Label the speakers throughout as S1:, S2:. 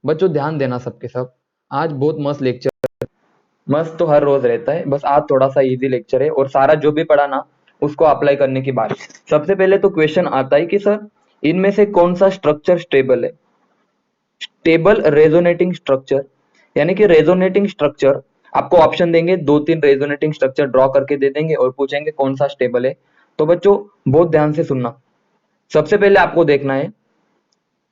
S1: बच्चों ध्यान देना सबके सब, आज बहुत मस्त लेक्चर, मस्त तो हर रोज रहता है, बस आज थोड़ा सा इजी लेक्चर है और सारा जो भी पढ़ा ना उसको अप्लाई करने की बात। सबसे पहले तो क्वेश्चन आता है कि सर इनमें से कौन सा स्ट्रक्चर स्टेबल है। स्टेबल रेजोनेटिंग स्ट्रक्चर, यानी कि रेजोनेटिंग स्ट्रक्चर आपको ऑप्शन देंगे, दो तीन रेजोनेटिंग स्ट्रक्चर ड्रॉ करके दे देंगे और पूछेंगे कौन सा स्टेबल है। तो बच्चों बहुत ध्यान से सुनना। सबसे पहले आपको देखना है,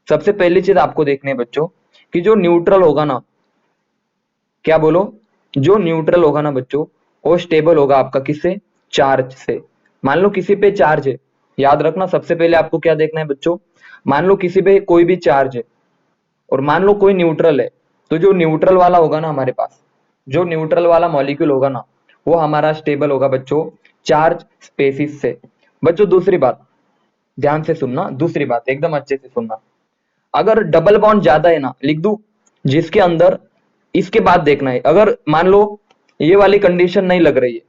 S1: सबसे पहली चीज आपको देखनी है बच्चों कि जो न्यूट्रल होगा ना, क्या बोलो, जो न्यूट्रल होगा ना बच्चों वो स्टेबल होगा आपका किससे, चार्ज से। मान लो किसी पे चार्ज है, याद रखना सबसे पहले आपको क्या देखना है बच्चों, मान लो किसी पे कोई भी चार्ज है और मान लो कोई न्यूट्रल है, तो जो न्यूट्रल वाला होगा ना हमारे पास, जो न्यूट्रल वाला मॉलिक्यूल होगा ना वो हमारा स्टेबल होगा बच्चों चार्ज स्पेसिस से। बच्चों दूसरी बात ध्यान से सुनना, दूसरी बात एकदम अच्छे से सुनना, अगर डबल बॉन्ड ज्यादा है ना, लिख दू जिसके अंदर, इसके बाद देखना है, अगर मान लो ये वाली कंडीशन नहीं लग रही है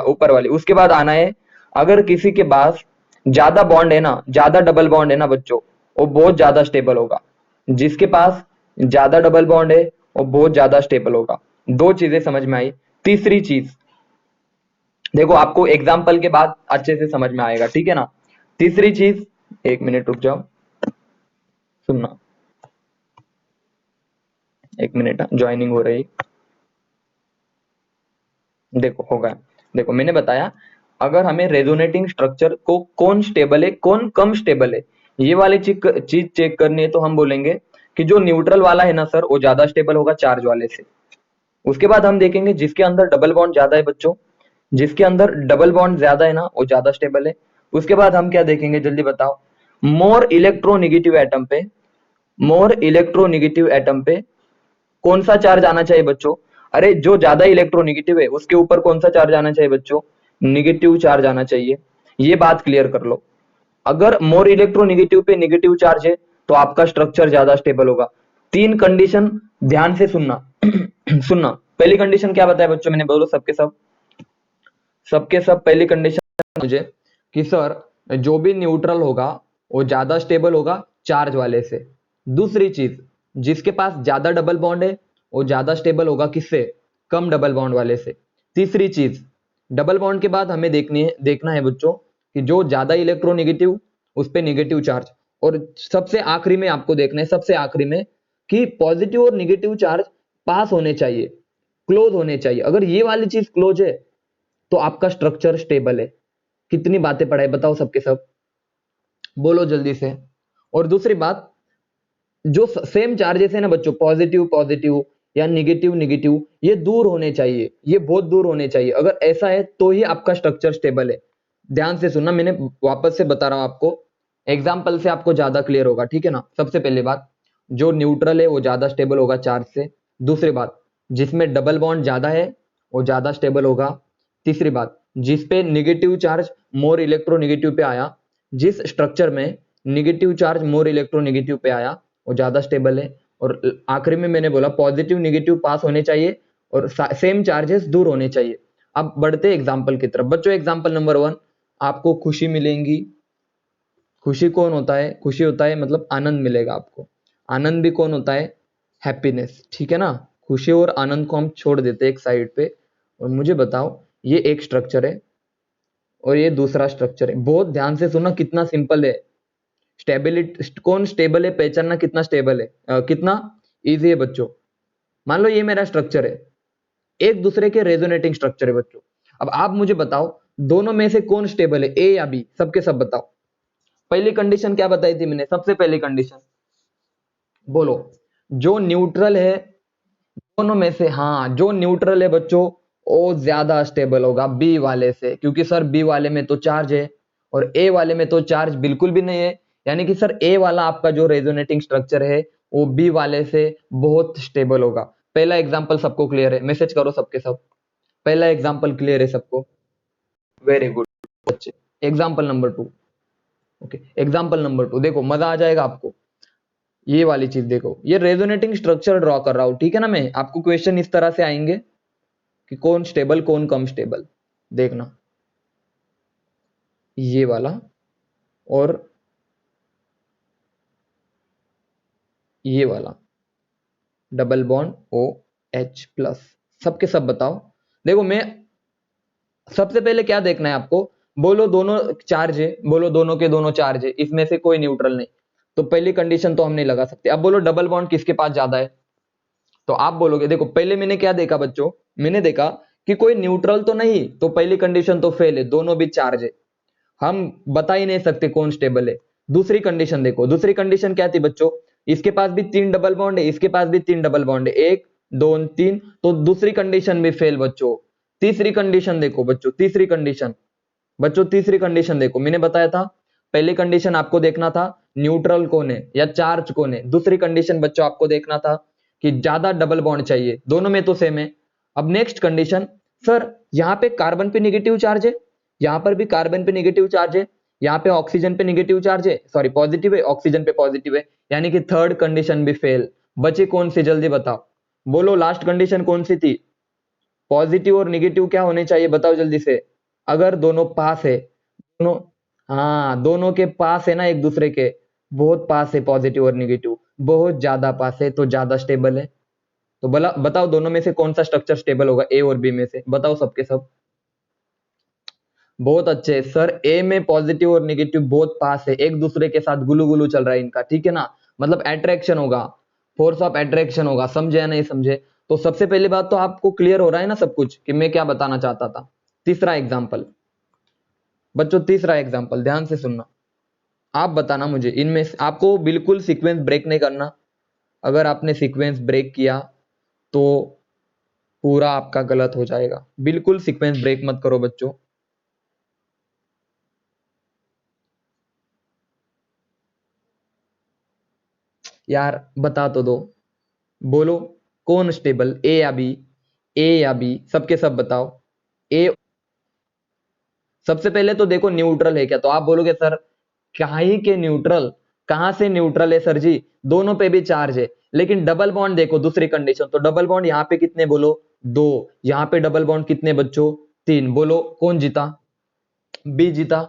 S1: ऊपर वाली, उसके बाद आना है, अगर किसी के पास ज्यादा बॉन्ड है ना, ज्यादा डबल बॉन्ड है ना बच्चों, वो बहुत ज्यादा स्टेबल होगा। जिसके पास ज्यादा डबल बॉन्ड है वो बहुत ज्यादा स्टेबल होगा। दो चीजें समझ में आई। तीसरी चीज देखो, आपको एग्जाम्पल के बाद अच्छे से समझ में आएगा, ठीक है ना। तीसरी चीज, एक मिनट रुक जाओ, सुनना, एक मिनट, ज्वाइनिंग हो रही, देखो होगा, देखो मैंने बताया अगर हमें रेजोनेटिंग स्ट्रक्चर को कौन स्टेबल है कौन कम स्टेबल है ये वाली चीज चेक करनी है, तो हम बोलेंगे कि जो न्यूट्रल वाला है ना सर वो ज्यादा स्टेबल होगा चार्ज वाले से। उसके बाद हम देखेंगे जिसके अंदर डबल बॉन्ड ज्यादा है बच्चों, जिसके अंदर डबल बॉन्ड ज्यादा है ना वो ज्यादा स्टेबल है। उसके बाद हम क्या देखेंगे जल्दी बताओ, मोर इलेक्ट्रोनिगेटिव एटम पे, मोर इलेक्ट्रोनिगेटिव एटम पे कौन सा चार्ज आना चाहिए बच्चों। अरे जो ज्यादा इलेक्ट्रोनिगेटिव है उसके ऊपर कौन सा चार्ज आना चाहिए बच्चों, निगेटिव चार्ज आना चाहिए। ये बात क्लियर कर लो, अगर मोर इलेक्ट्रोनिगेटिव पे निगेटिव चार्ज है तो आपका स्ट्रक्चर ज्यादा स्टेबल होगा। तीन कंडीशन ध्यान से सुनना सुनना। पहली कंडीशन क्या बताया बच्चों मैंने, बोलो सबके सब, सबके सब पहली कंडीशन मुझे कि सर जो भी न्यूट्रल होगा वो ज्यादा स्टेबल होगा चार्ज वाले से। दूसरी चीज, जिसके पास ज्यादा डबल बॉन्ड है वो ज्यादा स्टेबल होगा किससे, कम डबल बॉन्ड वाले से। तीसरी चीज, डबल बॉन्ड के बाद हमें देखना है बच्चों कि जो ज्यादा इलेक्ट्रोनेगेटिव उस पे नेगेटिव चार्ज। और सबसे आखिरी में आपको देखना है, सबसे आखिरी में कि पॉजिटिव और नेगेटिव चार्ज पास होने चाहिए, क्लोज होने चाहिए। अगर ये वाली चीज क्लोज है तो आपका स्ट्रक्चर स्टेबल है। कितनी बातें पढ़ाई बताओ सबके सब, बोलो जल्दी से। और दूसरी बात, जो सेम चार्जेस है ना बच्चों, पॉजिटिव पॉजिटिव या निगेटिव निगेटिव, ये दूर होने चाहिए, ये बहुत दूर होने चाहिए। अगर ऐसा है तो ही आपका स्ट्रक्चर स्टेबल है। ध्यान से सुनना, मैंने वापस से बता रहा हूं आपको, एग्जाम्पल से आपको ज्यादा क्लियर होगा, ठीक है ना। सबसे पहली बात, जो न्यूट्रल है वो ज्यादा स्टेबल होगा चार्ज से। दूसरी बात, जिसमें डबल बॉन्ड ज्यादा है वो ज्यादा स्टेबल होगा। तीसरी बात, जिसपे निगेटिव चार्ज मोर इलेक्ट्रोनिगेटिव पे आया, जिस स्ट्रक्चर में निगेटिव चार्ज मोर इलेक्ट्रोनिगेटिव पे आया वो ज्यादा स्टेबल है। और आखिरी में मैंने बोला पॉजिटिव निगेटिव पास होने चाहिए और सेम चार्जेस दूर होने चाहिए। अब बढ़ते एग्जाम्पल की तरफ बच्चों। एग्जाम्पल नंबर 1, आपको खुशी मिलेंगी। खुशी कौन होता है, खुशी होता है मतलब आनंद मिलेगा आपको। आनंद भी कौन होता है, हैप्पीनेस, ठीक है ना। खुशी और आनंद को हम छोड़ देते हैं एक साइड पे, और मुझे बताओ ये एक स्ट्रक्चर है और ये दूसरा स्ट्रक्चर है। बहुत ध्यान से सुनना, कितना सिंपल है। स्टेबिलिटी कौन स्टेबल है पहचानना कितना स्टेबल है, कितना इजी है बच्चों। मान लो ये मेरा स्ट्रक्चर है, एक दूसरे के रेजोनेटिंग स्ट्रक्चर है बच्चों। अब आप मुझे बताओ दोनों में से कौन स्टेबल है, ए या बी, सबके सब बताओ। पहली कंडीशन क्या बताई थी मैंने, सबसे पहली कंडीशन बोलो, जो न्यूट्रल है दोनों में से, हाँ जो न्यूट्रल है बच्चों वो ज्यादा स्टेबल होगा बी वाले से, क्योंकि सर बी वाले में तो चार्ज है और ए वाले में तो चार्ज बिल्कुल भी नहीं है। यानी कि सर ए वाला आपका जो रेजोनेटिंग स्ट्रक्चर है वो बी वाले से बहुत स्टेबल होगा। पहला एग्जांपल सबको क्लियर है, मैसेज करो सबके सब, पहला एग्जांपल क्लियर है सबको, वेरी गुड बच्चे। Example number 2, okay example number 2 देखो, मजा आ जाएगा आपको। ये वाली चीज देखो, ये रेजोनेटिंग स्ट्रक्चर ड्रॉ कर रहा हूं, ठीक है ना। मैं आपको क्वेश्चन इस तरह से आएंगे कि कौन स्टेबल कौन कम स्टेबल, देखना ये वाला और ये वाला, डबल बॉन्ड OH प्लस, सबके सब बताओ। देखो मैं सबसे पहले क्या देखना है आपको, बोलो दोनों चार्ज है, बोलो दोनों के दोनों चार्ज है, इसमें से कोई न्यूट्रल नहीं, तो पहली कंडीशन तो हम नहीं लगा सकते। अब बोलो डबल बॉन्ड किसके पास ज्यादा है, तो आप बोलोगे देखो पहले मैंने क्या देखा बच्चों, मैंने देखा कि कोई न्यूट्रल तो नहीं, तो पहली कंडीशन तो फेल है, दोनों भी चार्ज है, हम बता ही नहीं सकते कौन स्टेबल है। दूसरी कंडीशन देखो, दूसरी कंडीशन क्या थी बच्चों, इसके पास भी 3 डबल बॉन्ड है, इसके पास भी 3 डबल बॉन्ड है, 1 2 3, तो दूसरी कंडीशन भी फेल बच्चों। तीसरी कंडीशन देखो बच्चों, तीसरी कंडीशन, बच्चों तीसरी कंडीशन देखो, मैंने बताया था पहली कंडीशन आपको देखना था न्यूट्रल कौन है या चार्ज कौन है, दूसरी कंडीशन बच्चों आपको देखना था कि ज्यादा डबल बॉन्ड चाहिए, दोनों में तो सेम है। अब नेक्स्ट कंडीशन, सर यहाँ पे कार्बन पे निगेटिव चार्ज है, यहाँ पर भी कार्बन पे निगेटिव चार्ज है, यहाँ पे ऑक्सीजन पे निगेटिव चार्ज है, सॉरी पॉजिटिव है, ऑक्सीजन पे पॉजिटिव है, यानी कि थर्ड कंडीशन भी फेल। बचे कौन सी, जल्दी बताओ, बोलो लास्ट कंडीशन कौन सी थी, पॉजिटिव और निगेटिव क्या होने चाहिए बताओ जल्दी से, अगर दोनों पास है, दोनों, हाँ दोनों के पास है ना एक दूसरे के, बहुत पास है पॉजिटिव और निगेटिव, बहुत ज्यादा पास है तो ज्यादा स्टेबल है। तो भला बताओ दोनों में से कौन सा स्ट्रक्चर स्टेबल होगा, ए और बी में से, बताओ सबके सब। बहुत अच्छे सर, ए में पॉजिटिव और निगेटिव बहुत पास है, एक दूसरे के साथ गुलू गुलू चल रहा है इनका, ठीक है ना, मतलब अट्रैक्शन होगा, फोर्स ऑफ अट्रैक्शन होगा, समझे या नहीं समझे। तो सबसे पहली बात तो आपको क्लियर हो रहा है ना सब कुछ कि मैं क्या बताना चाहता था। तीसरा एग्जाम्पल बच्चों, तीसरा एग्जाम्पल ध्यान से सुनना, आप बताना मुझे इनमें से, आपको बिल्कुल सीक्वेंस ब्रेक नहीं करना, अगर आपने सीक्वेंस ब्रेक किया तो पूरा आपका गलत हो जाएगा, बिल्कुल सीक्वेंस ब्रेक मत करो बच्चों। यार बता तो दो, बोलो कौन स्टेबल, ए या बी, ए या बी, सबके सब बताओ। ए, सबसे पहले तो देखो न्यूट्रल है क्या, तो आप बोलोगे सर काहे के न्यूट्रल, कहां से न्यूट्रल है सर जी, दोनों पे भी चार्ज है, लेकिन डबल बॉन्ड देखो दूसरी कंडीशन, तो डबल बॉन्ड यहाँ पे कितने बोलो, 2, यहाँ पे डबल बॉन्ड कितने बच्चों, 3, बोलो कौन जीता, बी जीता,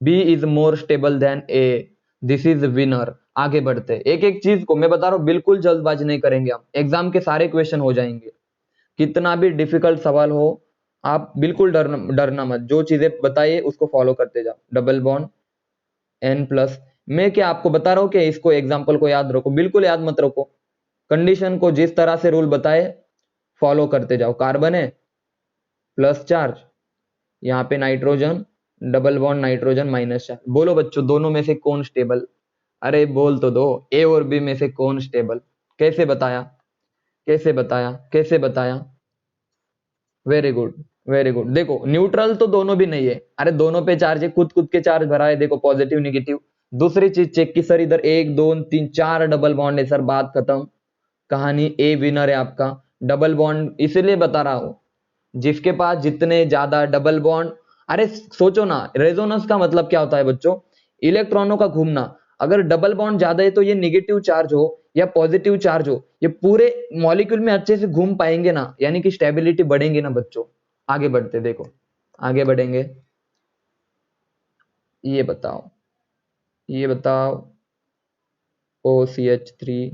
S1: B is more stable than A, this is winner. आगे बढ़ते, एक एक चीज को मैं बता रहा हूं, बिल्कुल जल्दबाजी नहीं करेंगे हम, एग्जाम के सारे क्वेश्चन हो जाएंगे, कितना भी डिफिकल्ट सवाल हो, आप बिल्कुल डरना मत, जो चीजें बताइए उसको फॉलो करते जाओ। डबल बॉन्ड एन प्लस, मैं क्या आपको बता रहा हूं कि इसको एग्जाम्पल को याद रखो, बिल्कुल याद मत रखो, कंडीशन को जिस तरह से रूल बताए फॉलो करते जाओ। कार्बन है प्लस चार्ज, यहाँ पे nitrogen, double bond nitrogen minus charge, बोलो बच्चों दोनों में से कौन स्टेबल, अरे बोल तो दो, ए और बी में से कौन स्टेबल, कैसे बताया, कैसे बताया, कैसे बताया, वेरी गुड, वेरी गुड। देखो न्यूट्रल तो दोनों भी नहीं है, अरे दोनों पे चार्ज है, खुद खुद के चार्ज भरा है, देखो पॉजिटिव निगेटिव। दूसरी चीज चेक की सर, इधर 1 2 3 4 डबल बॉन्ड है सर, बात खत्म, कहानी, ए विनर है आपका। डबल बॉन्ड इसलिए बता रहा हूं, जिसके पास जितने ज्यादा डबल बॉन्ड, अरे सोचो ना, रेजोनेंस का मतलब क्या होता है बच्चों, इलेक्ट्रॉनों का घूमना, अगर डबल बॉन्ड ज्यादा है तो ये निगेटिव चार्ज हो या पॉजिटिव चार्ज हो, ये पूरे मॉलिक्यूल में अच्छे से घूम पाएंगे ना, यानी कि स्टेबिलिटी बढ़ेंगे ना बच्चों। आगे बढ़ते देखो, आगे बढ़ेंगे, ये बताओ, ये बताओ, OCH3,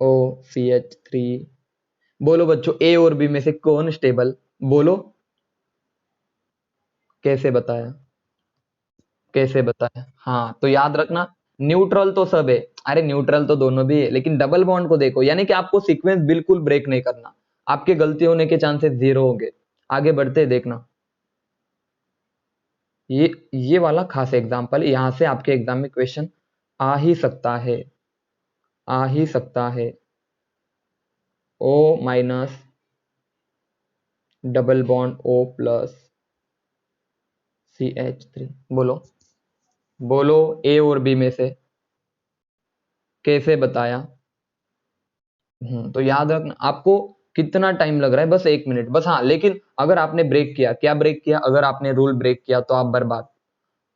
S1: OCH3, बोलो बच्चों ए और बी में से कौन स्टेबल, बोलो, कैसे बताया, कैसे बताया, हाँ तो याद रखना, न्यूट्रल तो सब है, अरे न्यूट्रल तो दोनों भी है, लेकिन डबल बॉन्ड को देखो, यानी कि आपको सीक्वेंस बिल्कुल ब्रेक नहीं करना, आपके गलती होने के चांसेस 0 होंगे। आगे बढ़ते देखना, ये वाला खास एग्जांपल, यहां से आपके एग्जाम में क्वेश्चन आ ही सकता है, आ ही सकता है। O minus double bond O plus CH3, बोलो, बोलो ए और बी में से कैसे बताया। तो याद रखना, आपको कितना टाइम लग रहा है, बस 1 मिनट बस, हाँ लेकिन अगर आपने ब्रेक किया, क्या ब्रेक किया, अगर आपने रूल ब्रेक किया तो आप बर्बाद,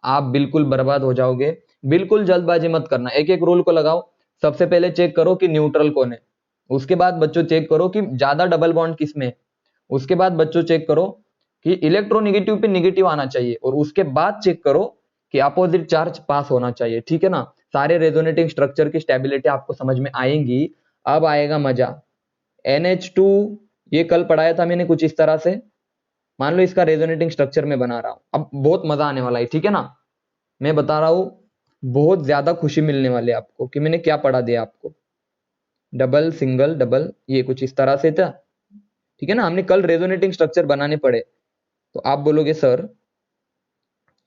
S1: आप बिल्कुल बर्बाद हो जाओगे। बिल्कुल जल्दबाजी मत करना, एक एक रूल को लगाओ, सबसे पहले चेक करो कि न्यूट्रल कौन है, उसके बाद बच्चों चेक करो कि ज्यादा डबल बॉन्ड किस में है, उसके बाद बच्चों चेक करो कि इलेक्ट्रोनिगेटिव पे निगेटिव आना चाहिए, और उसके बाद चेक करो कि अपोजिट चार्ज पास होना चाहिए, ठीक है ना। सारे रेजोनेटिंग स्ट्रक्चर की स्टेबिलिटी आपको समझ में आएंगी। अब आएगा मजा। NH2 ये कल पढ़ाया था मैंने कुछ इस तरह से। मान लो इसका रेजोनेटिंग स्ट्रक्चर में बना रहा हूं, अब बहुत मजा आने वाला है, ठीक है ना। मैं बता रहा हूं, बहुत ज्यादा खुशी मिलने वाली है आपको कि मैंने क्या पढ़ा दिया आपको। डबल सिंगल डबल ये कुछ इस तरह से था, ठीक है ना। हमने कल रेजोनेटिंग स्ट्रक्चर बनाने पड़े। तो आप बोलोगे सर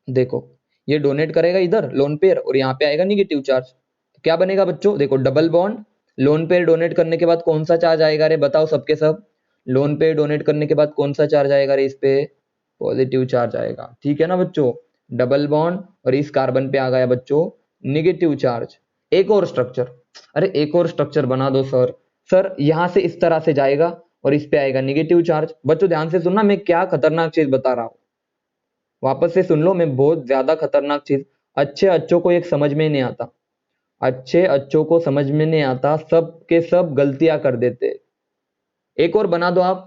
S1: देखो ये डोनेट करेगा इधर लोन पेयर और यहाँ पे आएगा निगेटिव चार्ज, तो क्या बनेगा बच्चों, देखो double bond, lone pair donate करने के बाद कौन सा चार्ज आएगा रे, बताओ सबके सब। लोन पेयर डोनेट करने के बाद कौन सा चार्ज आएगा रे, इस पे पॉजिटिव चार्ज आएगा, ठीक है ना बच्चों। डबल बॉन्ड और इस कार्बन पे आ गया बच्चों निगेटिव चार्ज। एक और स्ट्रक्चर, अरे एक और स्ट्रक्चर बना दो सर। सर यहां से इस तरह से जाएगा और इस पे आएगा निगेटिव चार्ज। बच्चों ध्यान से सुनना, मैं क्या खतरनाक चीज बता रहा हूं, वापस से सुन लो, मैं बहुत ज्यादा खतरनाक चीज। अच्छे अच्छों को एक समझ में नहीं आता, अच्छे अच्छों को समझ में नहीं आता, सब के सब गलतियां कर देते। एक और बना दो आप।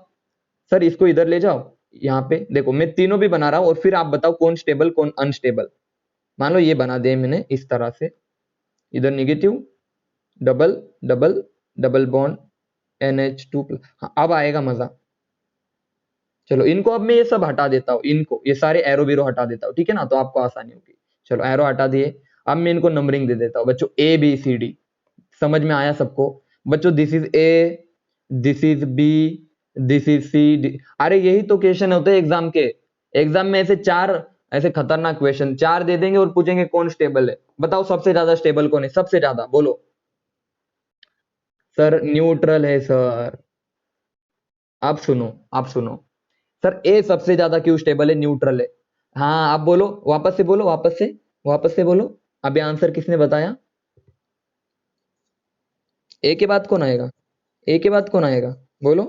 S1: सर इसको इधर ले जाओ, यहाँ पे देखो मैं तीनों भी बना रहा हूं और फिर आप बताओ कौन स्टेबल कौन अनस्टेबल। मान लो ये बना दे मैंने इस तरह से, इधर negative double double double bond NH2 हाँ, अब आएगा मजा। चलो इनको अब मैं ये सब हटा देता हूँ, इनको ये सारे एरो बीरो हटा देता हूँ, ठीक है ना, तो आपको आसानी होगी। चलो एरो हटा दिए। अब मैं इनको नंबरिंग दे देता हूँ बच्चों, ABCD। समझ में आया सबको बच्चों, this is A, this is B, this is C। अरे यही तो क्वेश्चन होते हैं एग्जाम के। एग्जाम में ऐसे चार ऐसे खतरनाक क्वेश्चन चार दे देंगे और पूछेंगे कौन स्टेबल है, बताओ सबसे ज्यादा स्टेबल कौन है, सबसे ज्यादा बोलो। सर न्यूट्रल है सर। आप सुनो, आप सुनो। सर ए सबसे ज्यादा क्यों स्टेबल है, न्यूट्रल है। हाँ आप बोलो, वापस से बोलो, वापस से, वापस से बोलो। अभी आंसर किसने बताया, ए के बाद कौन आएगा, ए के बाद कौन आएगा, बोलो।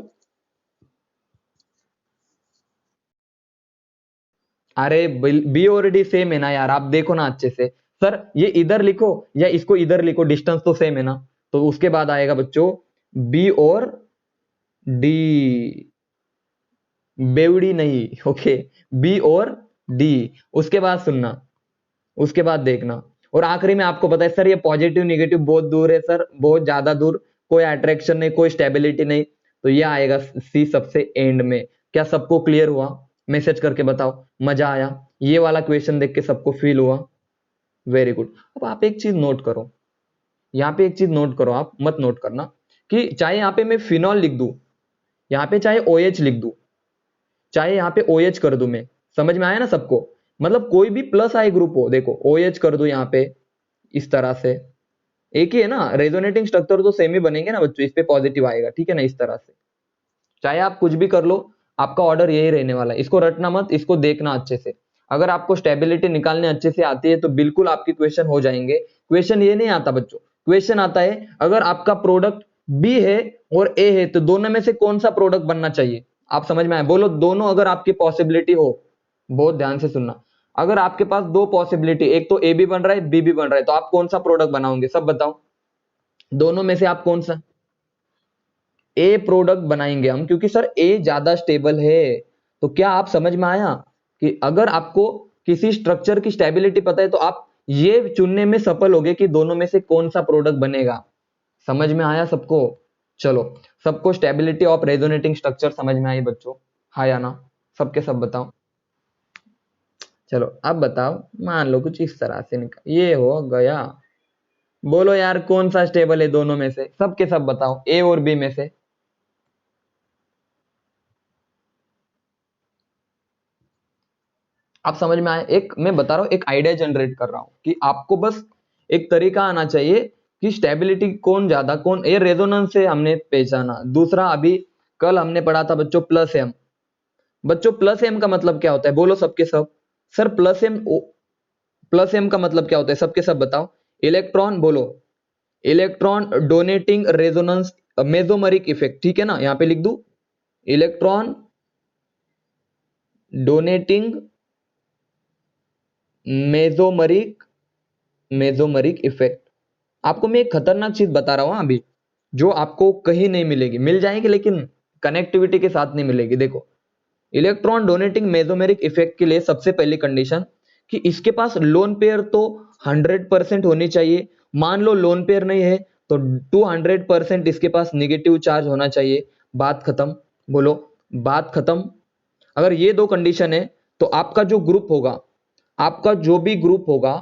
S1: अरे बी और डी सेम है ना यार, आप देखो ना अच्छे से। सर ये इधर लिखो या इसको इधर लिखो, डिस्टेंस तो सेम है ना। तो उसके बाद आएगा बच्चों बी और डी, बेवड़ी नहीं, ओके। बी और डी, उसके बाद सुनना, उसके बाद देखना। और आखिरी में आपको पता है सर ये पॉजिटिव निगेटिव बहुत दूर है सर, बहुत ज्यादा दूर, कोई अट्रैक्शन नहीं, कोई स्टेबिलिटी नहीं। तो ये आएगा सी सबसे एंड में। क्या सबको क्लियर हुआ, मैसेज करके बताओ, मजा आया ये वाला क्वेश्चन देख के, सबको फील हुआ, वेरी गुड। अब आप एक चीज नोट करो, यहाँ पे एक चीज नोट करो, आप मत नोट करना कि चाहे यहाँ पे मैं फिनॉल लिख दूं, यहाँ पे चाहे OH लिख दूं, चाहे यहाँ पे OH कर दूं मैं, समझ में आया ना सबको। मतलब कोई भी प्लस आई ग्रुप हो, देखो OH कर दूं यहाँ पे इस तरह से, एक ही है ना, रेजोनेटिंग स्ट्रक्चर तो सेम ही बनेंगे ना बच्चों, इस पे पॉजिटिव आएगा, ठीक है ना, इस तरह से। चाहे आप कुछ भी कर लो, आपका ऑर्डर यही रहने वाला है, इसको रटना मत, इसको देखना अच्छे से। अगर आपको स्टेबिलिटी निकालने अच्छे से आती है तो बिल्कुल आपकी क्वेश्चन हो जाएंगे। क्वेश्चन ये नहीं आता बच्चों, क्वेश्चन आता है अगर आपका प्रोडक्ट बी है और ए है तो दोनों में से कौन सा प्रोडक्ट बनना चाहिए। आप समझ में आए, बोलो दोनों अगर आपकी पॉसिबिलिटी हो, बहुत ध्यान से सुनना। अगर आपके पास दो पॉसिबिलिटी, एक तो ए भी बन रहा है बी भी बन रहा है, तो आप कौन सा प्रोडक्ट बनाओगे, सब बताओ। दोनों में से आप कौन सा, ए प्रोडक्ट बनाएंगे हम, क्योंकि सर ए ज्यादा स्टेबल है। तो क्या आप समझ में आया कि अगर आपको किसी स्ट्रक्चर की स्टेबिलिटी पता है तो आप ये चुनने में सफल होगे कि दोनों में से कौन सा प्रोडक्ट बनेगा। समझ में आया सबको। चलो सबको स्टेबिलिटी ऑफ रेजोनेटिंग स्ट्रक्चर समझ में आई बच्चों, हाँ या ना, सबके सब बताओ। चलो अब बताओ, मान लो कुछ इस तरह से निकल ये हो गया, बोलो यार कौन सा स्टेबल है दोनों में से, सबके सब बताओ, ए और बी में से। आप समझ में आए, एक मैं बता रहा हूं, एक आइडिया जनरेट कर रहा हूं कि आपको बस एक तरीका आना चाहिए कि स्टेबिलिटी कौन ज्यादा कौन, ये रेजोनेंस से हमने पहचाना। दूसरा अभी कल हमने पढ़ा था बच्चों प्लस एम। बच्चों प्लस एम का मतलब क्या होता है, बोलो सबके सब। सर प्लस एम का मतलब क्या होता है, सबके सब बताओ। इलेक्ट्रॉन बोलो, इलेक्ट्रॉन डोनेटिंग रेजोनेंस मेसोमरिक इफेक्ट, ठीक है ना, यहां पे लिख दू इलेक्ट्रॉन डोनेटिंग मेसोमरिक, मेसोमरिक इफेक्ट। आपको मैं एक खतरनाक चीज बता रहा हूं अभी, जो आपको कहीं नहीं मिलेगी, मिल जाएगी लेकिन कनेक्टिविटी के साथ नहीं मिलेगी। देखो इलेक्ट्रॉन डोनेटिंग मेसोमेरिक इफेक्ट के लिए सबसे पहली कंडीशन कि इसके पास लोन पेयर तो 100% होनी चाहिए। मान लो लोन पेयर नहीं है तो 200% इसके पास निगेटिव चार्ज होना चाहिए। बात खत्म। बोलो, बात खत्म। अगर ये दो कंडीशन है तो आपका जो ग्रुप होगा, आपका जो भी ग्रुप होगा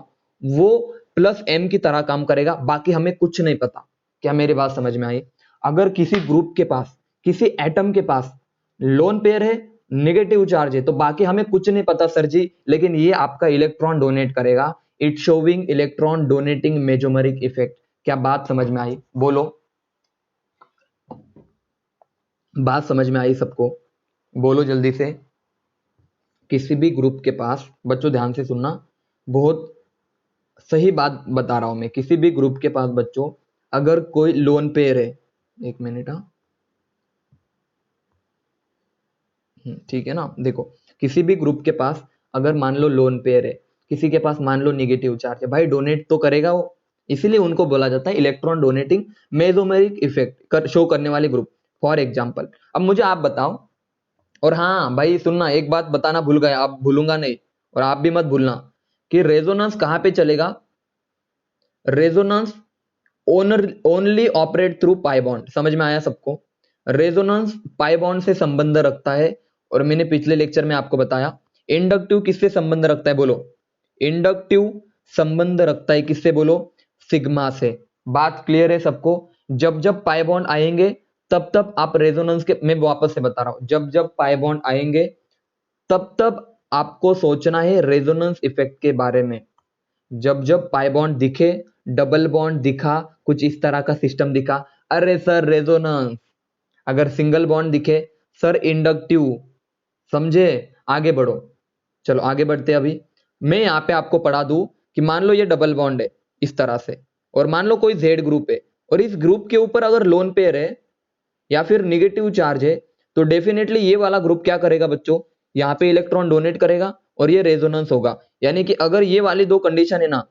S1: वो प्लस एम की तरह काम करेगा। बाकी हमें कुछ नहीं पता। क्या मेरी बात समझ में आई? अगर किसी ग्रुप के पास, किसी एटम के पास लोन पेयर है, नेगेटिव चार्ज है, तो बाकी हमें कुछ नहीं पता सर जी, लेकिन ये आपका इलेक्ट्रॉन डोनेट करेगा। It showing electron donating mesomeric effect. क्या बात समझ में आई? बोलो, बात समझ में आई सबको? बोलो जल्दी से। किसी भी ग्रुप के पास, बच्चों ध्यान से सुनना, बहुत सही बात बता रहा हूं मैं। किसी भी ग्रुप के पास बच्चों अगर कोई लोन पेयर है, एक मिनट, हाँ ठीक है ना। देखो, किसी भी ग्रुप के पास अगर मान लो लोन पेयर है, किसी के पास मान लो निगेटिव चार्ज है, भाई डोनेट तो करेगा वो। इसीलिए उनको बोला जाता है electron donating mesomeric effect show करने वाले ग्रुप। फॉर एग्जाम्पल, अब मुझे आप बताओ, और हाँ भाई सुनना, एक बात बताना भूल गया, आप भूलूंगा नहीं, और आप भी मत भूलना कि रेजोनेंस कहां पे चलेगा। Resonance only operate through pi bond. समझ में आया सबको? रेजोनेंस पाई बॉन्ड से संबंध रखता है। और मैंने पिछले लेक्चर में आपको बताया इंडक्टिव किससे संबंध रखता है? बोलो, इंडक्टिव संबंध रखता है किससे? बोलो, सिग्मा से। बात क्लियर है सबको? जब जब पाई बॉन्ड आएंगे तब तब आप रेजोनेंस के, मैं वापस से बता रहा हूं, जब जब पाई बॉन्ड आएंगे तब तब आपको सोचना है रेजोनेंस इफेक्ट के बारे में। जब जब पाई बॉन्ड दिखे, डबल बॉन्ड दिखा, कुछ इस तरह का सिस्टम दिखा, अरे सर रेजोनेंस। अगर सिंगल बॉन्ड दिखे, सर इंडक्टिव। समझे? आगे बढ़ो, चलो आगे बढ़ते हैं। अभी मैं यहाँ पे आपको पढ़ा दूं कि मान लो ये डबल बॉन्ड है इस तरह से, और मान लो कोई जेड ग्रुप है, और इस ग्रुप के ऊपर अगर लोन पेयर है या फिर निगेटिव चार्ज है, तो डेफिनेटली ये वाला ग्रुप क्या करेगा बच्चों? यहाँ पे इलेक्ट्रॉन डोनेट करेगा और ये रेजोनेंस होगा। यानी कि अगर ये वाली दो कंडीशन है ना,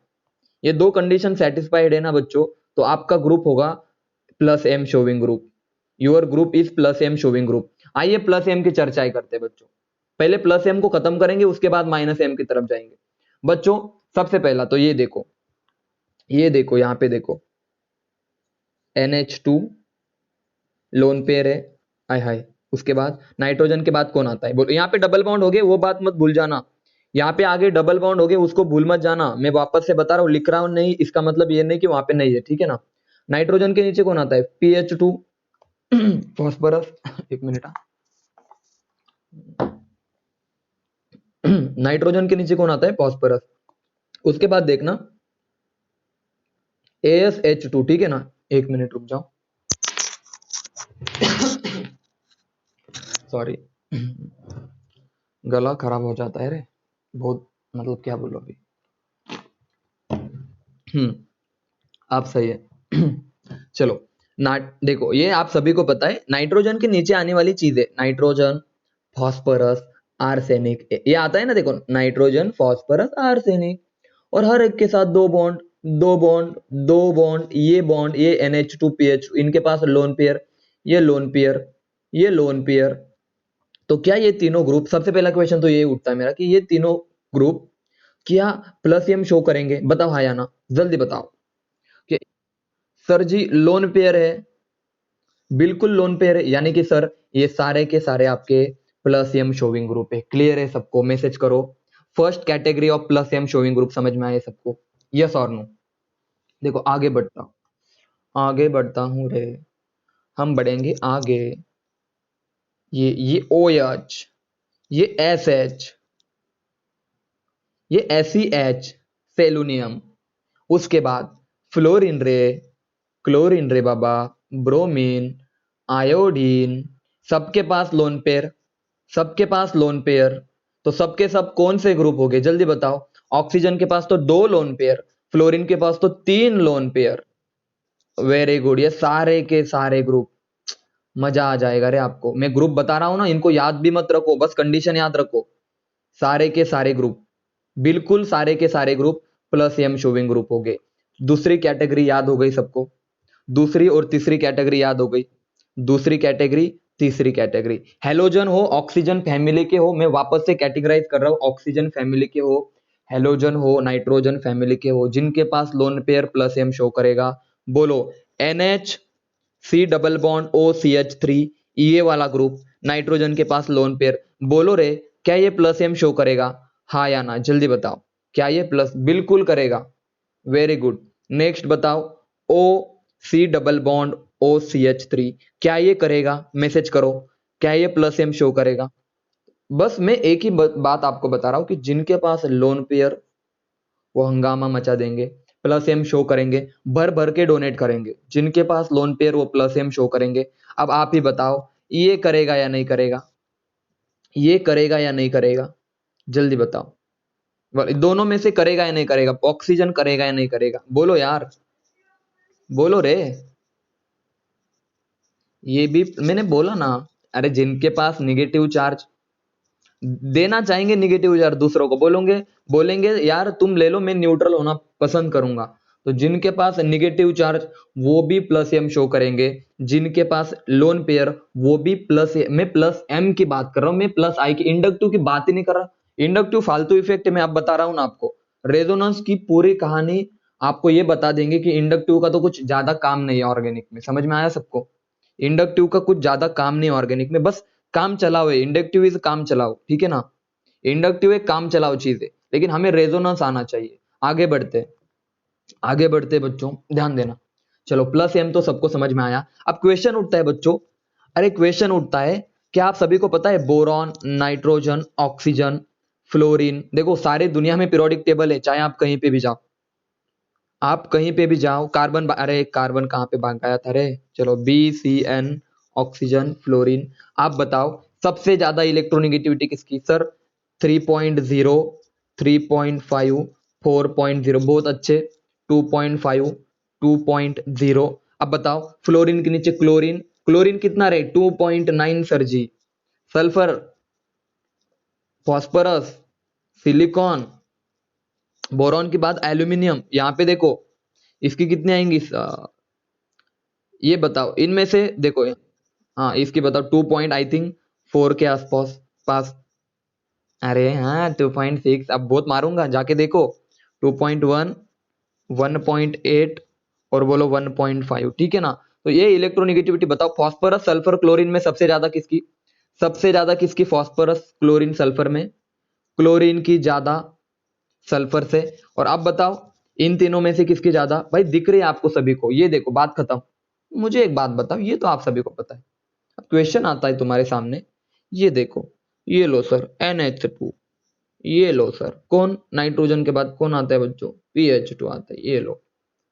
S1: ये दो कंडीशन सेटिस्फाइड है ना बच्चों, तो आपका ग्रुप होगा plus M showing group. Your group is plus M showing group. आइए प्लस एम की चर्चाएं करते हैं बच्चों। पहले प्लस एम को खत्म करेंगे, उसके बाद माइनस एम की तरफ जाएंगे। बच्चों सबसे पहला तो ये देखो, ये देखो, यहाँ पे देखो, NH2 लोन पेयर है। हाय हाय। उसके बाद नाइट्रोजन के बाद कौन आता है? बोलो। यहाँ पे डबल बॉन्ड हो गए, वो बात मत भूल जाना। यहाँ पे आगे डबल बॉन्ड हो गए, उसको भूल मत जाना। मैं वापस से बता रहा हूँ, लिख रहा हूँ नहीं, इसका मतलब ये नहीं कि वहां पे नहीं है, ठीक है ना। नाइट्रोजन के नीचे कौन आता है? PH2 phosphorus. एक मिनट, नाइट्रोजन के नीचे कौन आता है? फॉस्फोरस। उसके बाद देखना ASH2, ठीक है ना। एक मिनट रुक जाओ, सॉरी, गला खराब हो जाता है रे बहुत, मतलब क्या बोलो अभी। आप सही है। चलो ना, देखो ये आप सभी को पता है, नाइट्रोजन के नीचे आने वाली चीजें, नाइट्रोजन, फॉस्फोरस, आर्सेनिक, ये आता है ना। देखो, नाइट्रोजन, फॉस्फोरस, आर्सेनिक, और हर एक के साथ दो बॉन्ड, दो बॉन्ड, दो बॉन्ड, ये बॉन्ड, ये NH2PH, इनके पास लोन पेयर, ये लोन पेयर, ये लोन पेयर। तो क्या ये तीनों ग्रुप, सबसे पहला क्वेश्चन तो ये उठता है मेरा कि ये तीनों ग्रुप क्या प्लस एम शो करेंगे? बताओ हाँ या ना, जल्दी बताओ। कि सर जी लोन पेयर है, बिल्कुल लोन पेयर है, यानी कि सर ये सारे के सारे आपके प्लस एम शोविंग ग्रुप है। क्लियर है सबको? मैसेज करो, first category of plus M showing group. समझ में आए सबको? यस और नो? देखो आगे बढ़ता हूं, आगे बढ़ता हूं रे, हम बढ़ेंगे आगे। ये OH, ये SH, ये SEH, सेलुनियम। उसके बाद फ्लोरीन रे, क्लोरीन रे बाबा, ब्रोमीन, आयोडीन, सबके पास लोन पेयर, सबके पास लोन पेयर। तो सबके सब कौन से ग्रुप हो गए? जल्दी बताओ। ऑक्सीजन के पास तो दो लोन पेयर, फ्लोरीन के पास तो तीन लोन पेयर। वेरी गुड, ये सारे के सारे ग्रुप। मजा आ जाएगा रे आपको, मैं ग्रुप बता रहा हूं ना, इनको याद भी मत रखो, बस कंडीशन याद रखो। सारे के सारे ग्रुप, बिल्कुल सारे के सारे group plus M showing group हो गए। दूसरी कैटेगरी याद हो गई सबको? दूसरी और तीसरी कैटेगरी याद हो गई? दूसरी कैटेगरी, तीसरी कैटेगरी, हेलोजन हो, ऑक्सीजन फैमिली के हो, मैं वापस से कैटेगराइज कर रहा हूं, ऑक्सीजन फैमिली के हो, हेलोजन हो, नाइट्रोजन फैमिली के हो, जिनके पास lone pair plus M show करेगा, बोलो। NH C double bond OCH3, ये वाला ग्रुप, नाइट्रोजन के पास लोन पेयर, बोलो रे, क्या ये प्लस एम शो करेगा? हाँ या ना, जल्दी बताओ। क्या ये प्लस? बिल्कुल करेगा। Very good. नेक्स्ट बताओ, ओ सी डबल बॉन्ड OCH3, क्या ये करेगा? मैसेज करो, क्या ये प्लस एम शो करेगा? बस मैं एक ही बात आपको बता रहा हूं कि जिनके पास लोन पेयर वो हंगामा मचा देंगे, प्लस एम शो करेंगे, भर भर के डोनेट करेंगे। जिनके पास लोन पेयर वो प्लस एम शो करेंगे। अब आप ही बताओ, ये करेगा या नहीं करेगा? ये करेगा या नहीं करेगा? जल्दी बताओ। दोनों में से करेगा या नहीं करेगा? ऑक्सीजन करेगा या नहीं करेगा? बोलो यार, बोलो रे। ये भी मैंने बोला ना। अरे जिनके पास निगेटिव चार्ज देना चाहेंगे, निगेटिव चार्ज दूसरों को बोलोगे, बोलेंगे यार तुम ले लो, मैं न्यूट्रल होना पसंद करूंगा। तो जिनके पास निगेटिव चार्ज वो भी प्लस एम शो करेंगे। जिनके पास लोन पेयर वो भी प्लस, मैं प्लस एम की बात कर रहा हूं, मैं प्लस आई की, इंडक्टिव की बात ही नहीं कर रहा। इंडक्टिव फालतू इफेक्ट मैं आप बता रहा हूं ना आपको। रेजोनेंस की पूरी कहानी आपको ये बता देंगे कि इंडक्टिव का तो कुछ ज्यादा काम नहीं है ऑर्गेनिक में। समझ में आया सबको? इंडक्टिव का कुछ ज्यादा काम नहीं है ऑर्गेनिक में, बस काम चलाओ है। इंडक्टिव इज काम चलाओ, ठीक है ना? इंडक्टिव एक काम चलाओ चीज है, लेकिन हमें रेजोनेंस आना चाहिए। आगे बढ़ते हैं, आगे बढ़ते हैं बच्चों, ध्यान देना। चलो प्लस एम तो सबको समझ में आया। अब क्वेश्चन उठता है बच्चों, अरे क्वेश्चन उठता है, क्या आप सभी को पता है बोरॉन, नाइट्रोजन, ऑक्सीजन, फ्लोरीन, देखो सारे दुनिया में पीरियोडिक टेबल है, चाहे आप कहीं पे भी जाओ। आप कहीं पे भी जाओ, कार्बन, अरे कार्बन कहाँ पे भाग गया था रे? चलो BCN, ऑक्सीजन, फ्लोरीन। आप बताओ सबसे ज्यादा इलेक्ट्रोनिगेटिविटी किसकी? सर 3.0, 3.5, 4.0, बहुत अच्छे। 2.5, 2.0। अब बताओ फ्लोरीन के नीचे क्लोरीन, क्लोरीन कितना रे? 2.9 सर जी। सल्फर, फॉस्फोरस, सिलिकॉन, बोरॉन के बाद एल्यूमिनियम, यहाँ पे देखो इसकी कितनी आएंगी? ये बताओ इनमें से, देखो हाँ इसकी बताओ। 2 पॉइंट आई थिंक 4 के आसपास पास। अरे हाँ 2.6, अब बहुत मारूंगा, जाके देखो। 2.1, 1.8 और बोलो 1.5, ठीक है ना? तो ये इलेक्ट्रोनिगेटिविटी बताओ। फॉस्फोरस, सल्फर, क्लोरीन में सबसे ज्यादा किसकी? सबसे ज्यादा किसकी? फॉस्फोरस, क्लोरीन, सल्फर में क्लोरीन की ज्यादा, सल्फर से। और अब बताओ इन तीनों में से किसकी ज्यादा? भाई दिख रही है आपको सभी को, ये देखो बात खत्म। मुझे एक बात बताओ, ये तो आप सभी को पता है। अब क्वेश्चन आता है तुम्हारे सामने, ये देखो, ये लो सर NH2, ये लो सर, कौन नाइट्रोजन के बाद कौन आता है बच्चों? PH2 आता है, ये लो।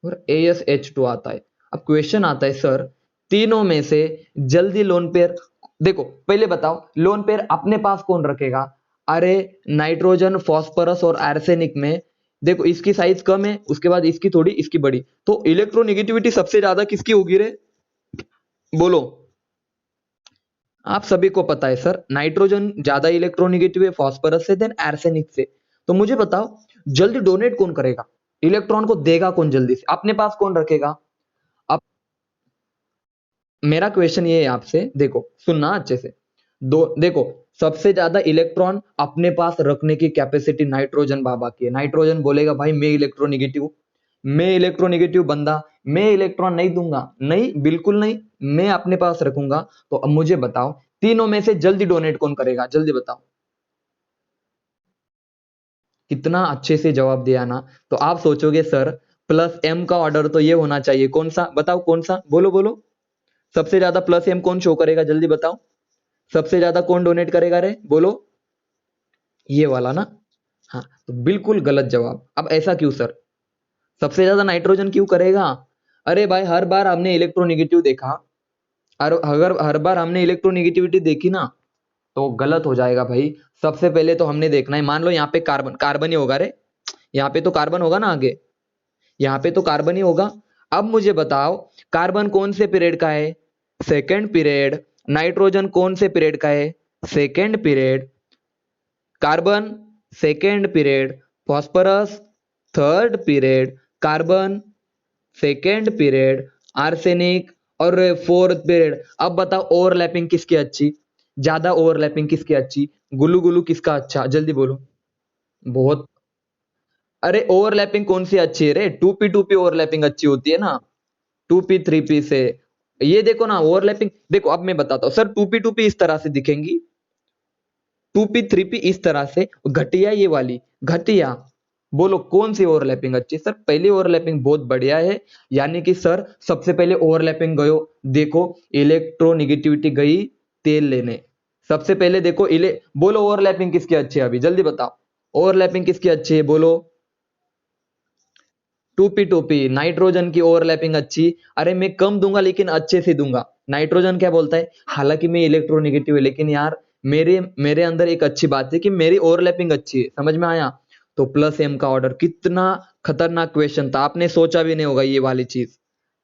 S1: और ASH2 आता है। अब क्वेश्चन आता है सर, तीनों में से जल्दी लोन पेयर, देखो पहले बताओ लोन पेयर अपने पास कौन रखेगा? अरे नाइट्रोजन, फॉस्फोरस और आर्सेनिक में देखो इसकी साइज कम है, उसके बाद इसकी थोड़ी, इसकी बड़ी, तो इलेक्ट्रोनिगेटिविटी सबसे ज्यादा किसकी होगी रे? बोलो। आप सभी को पता है सर, नाइट्रोजन ज्यादा इलेक्ट्रोनिगेटिव है फॉस्फोरस से, देन आर्सेनिक से। तो मुझे बताओ जल्दी डोनेट कौन करेगा? इलेक्ट्रॉन को देगा कौन जल्दी से? अपने पास कौन रखेगा? अब मेरा क्वेश्चन ये है आपसे, देखो सुनना अच्छे से। दो देखो, सबसे ज्यादा इलेक्ट्रॉन अपने पास रखने की कैपेसिटी नाइट्रोजन बाबा की है। नाइट्रोजन बोलेगा भाई मैं इलेक्ट्रोनिगेटिव, मैं इलेक्ट्रोनिगेटिव बंदा, मैं इलेक्ट्रॉन नहीं दूंगा, नहीं बिल्कुल नहीं, मैं अपने पास रखूंगा। तो अब मुझे बताओ तीनों में से जल्दी डोनेट कौन करेगा? जल्दी बताओ। कितना अच्छे से जवाब दिया ना। तो आप सोचोगे सर प्लस एम का ऑर्डर तो ये होना चाहिए, कौन सा बताओ? कौन सा? बोलो बोलो। सबसे ज्यादा प्लस एम कौन शो करेगा? जल्दी बताओ। सबसे ज्यादा कौन डोनेट करेगा रे? बोलो। ये वाला ना? हाँ तो बिल्कुल गलत जवाब। अब ऐसा क्यों सर? सबसे ज्यादा नाइट्रोजन क्यों करेगा? अरे भाई हर बार हमने इलेक्ट्रोनिगेटिव देखा, और अगर हर बार हमने इलेक्ट्रोनिगेटिविटी देखी ना तो गलत हो जाएगा भाई। सबसे पहले तो हमने देखना है, मान लो यहाँ पे कार्बन, कार्बन ही होगा रे, यहाँ पे तो कार्बन होगा ना आगे, यहाँ पे तो कार्बन ही होगा। अब मुझे बताओ कार्बन कौन से पीरियड का है? Second period. नाइट्रोजन कौन से पीरियड का है? Second period. Carbon second period, phosphorus third period, carbon second period, arsenic और फोर्थ पीरियड। अब बताओ ओवरलैपिंग किसकी अच्छी? ज्यादा ओवरलैपिंग किसकी अच्छी? गुल्लू गुल्लू किसका अच्छा? जल्दी बोलो। बहुत अरे ओवरलैपिंग कौन सी अच्छी है रे? 2p ओवरलैपिंग अच्छी होती है ना 2p 3p से। ये देखो ना ओवरलैपिंग, देखो अब मैं बताता हूँ सर। 2p इस तरह से दिखेंगी, 2p 3p इस तरह से, घटिया ये वाली घटिया। बोलो कौन सी ओवरलैपिंग अच्छी है? सर पहली ओवरलैपिंग बहुत बढ़िया है, यानी कि सर सबसे पहले ओवरलैपिंग गयो, देखो इलेक्ट्रोनिगेटिविटी गई तेल लेने। सबसे पहले देखो बोलो ओवरलैपिंग किसकी अच्छी है? अभी जल्दी बताओ, ओवरलैपिंग किसकी अच्छी है बोलो? 2p नाइट्रोजन की ओवरलैपिंग अच्छी। अरे मैं कम दूंगा लेकिन अच्छे से दूंगा। नाइट्रोजन क्या बोलता है, हालांकि मैं इलेक्ट्रोनेगेटिव है लेकिन यार मेरे मेरे अंदर एक अच्छी बात है कि मेरी ओवरलैपिंग अच्छी है। समझ में आया? तो प्लस एम का ऑर्डर, कितना खतरनाक क्वेश्चन था, आपने सोचा भी नहीं होगा ये वाली चीज।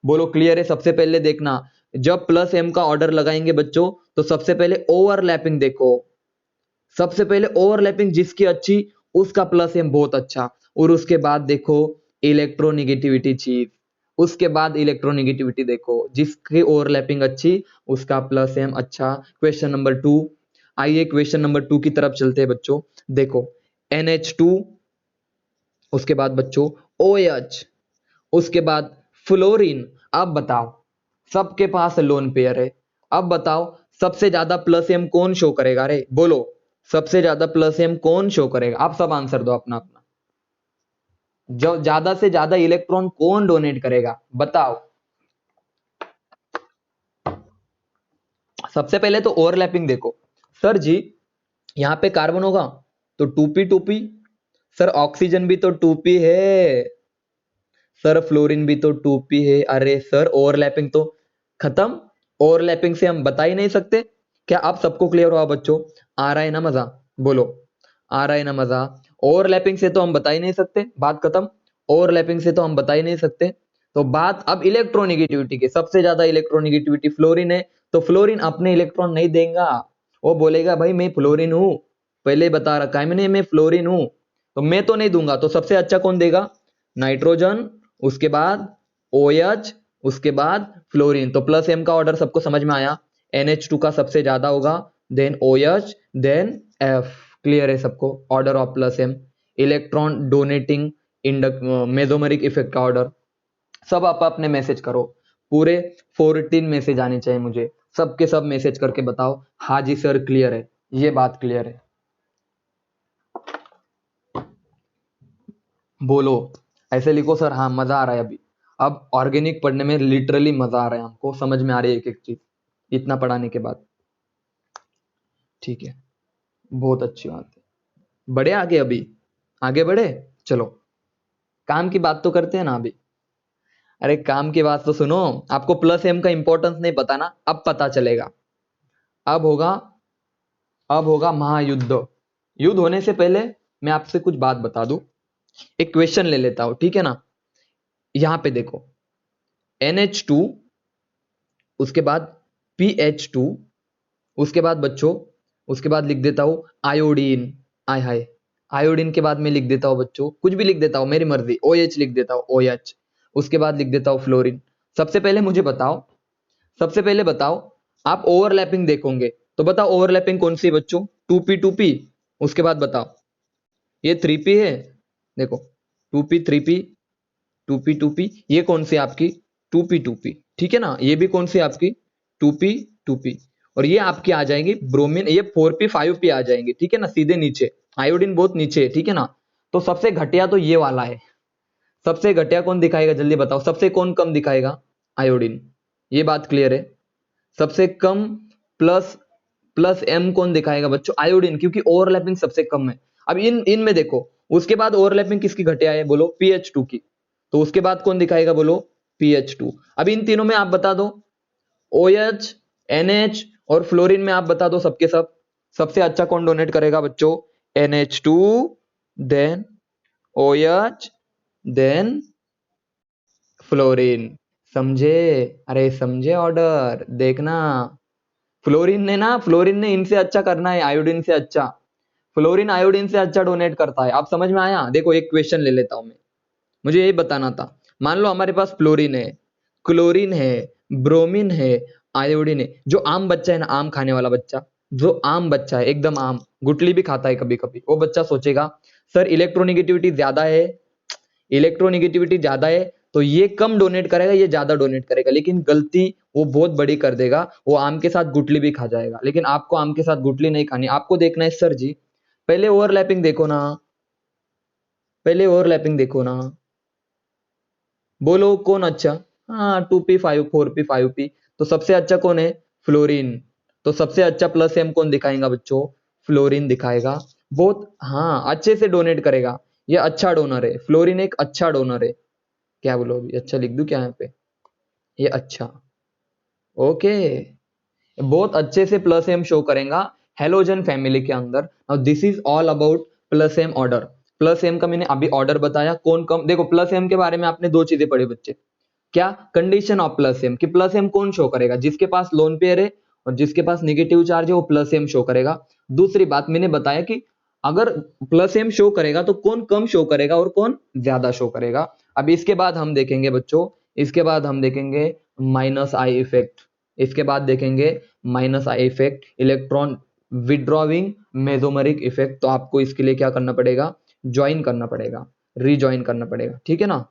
S1: बोलो क्लियर है? सबसे पहले देखना, जब प्लस एम का ऑर्डर लगाएंगे बच्चों, तो सबसे पहले ओवरलैपिंग देखो। सबसे पहले ओवरलैपिंग जिसकी अच्छी, उसका प्लस एम बहुत अच्छा। और उसके बाद देखो इलेक्ट्रोनिगेटिविटी चीज, उसके बाद इलेक्ट्रोनिगेटिविटी देखो, जिसकी ओवरलैपिंग अच्छी उसका प्लस एम अच्छा। क्वेश्चन नंबर 2, आइए क्वेश्चन नंबर 2 की तरफ चलते हैं बच्चों। देखो NH2, उसके बाद बच्चों OH, उसके बाद फ्लोरीन। अब बताओ, सबके पास लोन पेयर है, अब बताओ सबसे ज्यादा प्लस एम कौन शो करेगा? रे बोलो, सबसे ज्यादा प्लस एम कौन शो करेगा? आप सब आंसर दो अपना अपना। जो ज्यादा से ज्यादा इलेक्ट्रॉन कौन डोनेट करेगा बताओ? सबसे पहले तो ओवरलैपिंग देखो सर जी, यहां पे कार्बन होगा तो 2p सर, ऑक्सीजन भी तो 2p है सर, फ्लोरीन भी तो 2p है। अरे सर ओवरलैपिंग तो खत्म, ओवरलैपिंग से हम बता ही नहीं सकते। क्या आप सबको क्लियर हुआ बच्चों? आ रहा है ना मजा? बोलो आ रहा है ना मजा? ओवरलैपिंग से तो हम बता ही नहीं सकते, बात खत्म। ओवरलैपिंग से तो हम बता ही नहीं सकते। तो बात अब इलेक्ट्रोनिगेटिविटी की, सबसे ज्यादा इलेक्ट्रोनिगेटिविटी फ्लोरीन है, तो फ्लोरीन अपने इलेक्ट्रॉन नहीं देगा। वो बोलेगा भाई मैं फ्लोरीन हूं, पहले ही बता रखा है मैंने मैं फ्लोरीन हूं, तो मैं तो नहीं दूंगा। तो सबसे अच्छा कौन देगा? नाइट्रोजन, उसके बाद OH, उसके बाद फ्लोरीन। तो प्लस एम का ऑर्डर सबको समझ में आया? NH2 का सबसे ज्यादा होगा, then OH, then F। Clear है सबको? Order of plus M, electron donating induct mesomeric effect का ऑर्डर। सब आप अपने मैसेज करो, पूरे 14 मैसेज आने चाहिए मुझे, सबके सब मैसेज करके बताओ हाँ जी सर क्लियर है, ये बात क्लियर है। बोलो ऐसे लिखो सर हाँ मजा आ रहा है अभी। अब ऑर्गेनिक पढ़ने में लिटरली मजा आ रहा है, हमको समझ में आ रही है एक एक चीज इतना पढ़ाने के बाद। ठीक है, बहुत अच्छी बात है। बढ़े आगे, अभी आगे बढ़े, चलो काम की बात तो करते हैं ना अभी। अरे काम की बात तो सुनो, आपको प्लस एम का इंपॉर्टेंस नहीं पता ना, अब पता चलेगा। अब होगा, अब होगा महायुद्ध। युद्ध होने से पहले मैं आपसे कुछ बात बता दूं, एक क्वेश्चन ले लेता हूं, ठीक है ना? यहां पे देखो NH2, उसके बाद PH2, उसके बाद बच्चों, उसके बाद लिख देता हूं आयोडीन। आय हाय, आयोडीन के बाद में लिख देता हूं बच्चों, कुछ भी लिख देता हूं मेरी मर्जी, OH लिख देता हूं OH। उसके बाद लिख देता हूं फ्लोरीन। सबसे पहले मुझे बताओ, सबसे पहले बताओ, आप ओवरलैपिंग देखोगे तो बताओ ओवरलैपिंग कौन सी है बच्चों? 2p 2p। उसके बाद बताओ ये 3p है, देखो 2p 3p, 2p 2p, ये कौन सी आपकी? 2p 2p, ठीक है ना? ये भी कौन सी आपकी? 2p 2p। और ये आपकी आ जाएंगी ब्रोमीन, ये 4p 5p आ जाएंगे, ठीक है ना? सीधे नीचे, आयोडीन बहुत नीचे है, ठीक है ना? तो सबसे घटिया तो ये वाला है। सबसे घटिया कौन दिखाएगा जल्दी बताओ? सबसे कौन कम दिखाएगा? आयोडीन। ये बात क्लियर है? सबसे कम प्लस प्लस एम कौन दिखाएगा बच्चों? आयोडीन, क्योंकि ओवरलैपिंग सबसे कम है। अब इन इनमें देखो, उसके बाद ओवरलैपिंग किसकी घटिया है बोलो? PH2 की। तो उसके बाद कौन दिखाएगा बोलो? PH2। अब इन तीनों में आप बता दो, OH, NH और फ्लोरीन में आप बता दो सबके सब, सबसे अच्छा कौन डोनेट करेगा बच्चों? NH2, then OH, then fluorine. समझे? अरे समझे ऑर्डर? देखना फ्लोरीन ने इनसे अच्छा करना है, आयोडीन से अच्छा। फ्लोरीन आयोडीन से अच्छा डोनेट करता है। आप समझ में आया? देखो एक क्वेश्चन ले लेता हूं मैं, मुझे यही बताना था। मान लो हमारे पास फ्लोरीन है, क्लोरीन है, ब्रोमीन है, आयोडीन है। जो आम बच्चा है ना, आम खाने वाला बच्चा, जो आम बच्चा है एकदम आम, गुटली भी खाता है कभी कभी, वो बच्चा सोचेगा सर इलेक्ट्रोनिगेटिविटी ज्यादा है इलेक्ट्रोनेगेटिविटी ज्यादा है तो ये कम डोनेट करेगा, ये ज्यादा डोनेट करेगा, लेकिन गलती वो बहुत बड़ी कर देगा, वो आम के साथ गुटली भी खा जाएगा। लेकिन आपको आम के साथ गुटली नहीं खानी, आपको देखना है सर जी पहले ओवरलैपिंग देखो ना, पहले ओवरलैपिंग देखो ना, बोलो कौन अच्छा। हाँ 2p5 4p5p, तो सबसे अच्छा कौन है, फ्लोरीन। तो सबसे अच्छा प्लस एम कौन दिखाएगा बच्चों, फ्लोरीन दिखाएगा। बहुत हाँ अच्छे से डोनेट करेगा, ये अच्छा डोनर है, फ्लोरीन एक अच्छा डोनर है। क्या बोलो अभी, अच्छा लिख दूं क्या यहाँ पे, ये अच्छा, ओके, बहुत अच्छे से प्लस एम शो करेगा हेलोजन फैमिली के अंदर। Now this is all about plus M order. Plus M का मैंने अभी ऑर्डर बताया, कौन कम, देखो प्लस एम के बारे में आपने दो चीजें पढ़ी बच्चे, क्या कंडीशन ऑफ प्लस एम, कि प्लस एम कौन शो करेगा, जिसके पास लोन पेयर है और जिसके पास नेगेटिव चार्ज है वो प्लस एम शो करेगा। दूसरी बात मैंने बताया कि अगर प्लस एम शो करेगा तो कौन कम शो करेगा और कौन ज्यादा शो करेगा। अब इसके बाद हम देखेंगे बच्चों, इसके बाद हम देखेंगे माइनस आई इफेक्ट, इसके बाद देखेंगे minus I effect, electron withdrawing mesomeric effect. तो आपको इसके लिए क्या करना पड़ेगा, ज्वाइन करना पड़ेगा, रीज्वाइन करना पड़ेगा, ठीक है ना।